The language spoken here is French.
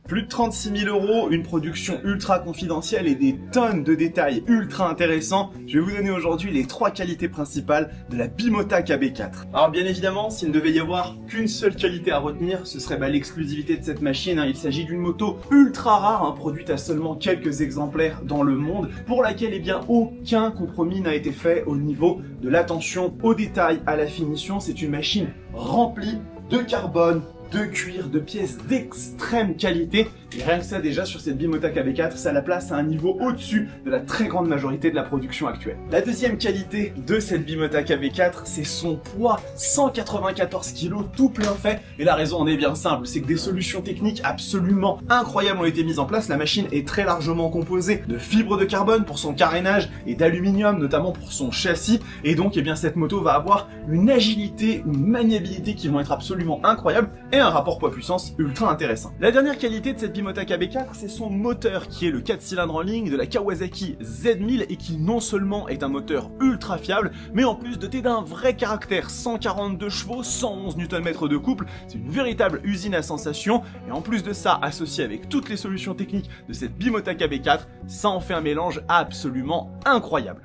Plus de 36 000 €, une production ultra confidentielle et des tonnes de détails ultra intéressants. Je vais vous donner aujourd'hui les 3 qualités principales de la Bimota KB4. Alors bien évidemment, s'il ne devait y avoir qu'une seule qualité à retenir, ce serait l'exclusivité de cette machine. Il s'agit d'une moto ultra rare, produite à seulement quelques exemplaires dans le monde, pour laquelle aucun compromis n'a été fait au niveau de l'attention aux détails, à la finition. C'est une machine remplie de carbone, de cuir, de pièces d'extrême qualité. Et rien que ça, déjà, sur cette Bimota KB4, ça la place à un niveau au-dessus de la très grande majorité de la production actuelle. La deuxième qualité de cette Bimota KB4, c'est son poids, 194 kg, tout plein fait. Et la raison en est bien simple, c'est que des solutions techniques absolument incroyables ont été mises en place. La machine est très largement composée de fibres de carbone pour son carénage et d'aluminium, notamment pour son châssis. Et donc, cette moto va avoir une agilité, une maniabilité qui vont être absolument incroyables et un rapport poids-puissance ultra intéressant. La dernière qualité de cette Bimota KB4, c'est son moteur qui est le 4 cylindres en ligne de la Kawasaki Z1000 et qui non seulement est un moteur ultra fiable, mais en plus doté d'un vrai caractère. 142 chevaux, 111 Nm de couple, c'est une véritable usine à sensations. Et en plus de ça, associé avec toutes les solutions techniques de cette Bimota KB4, ça en fait un mélange absolument incroyable.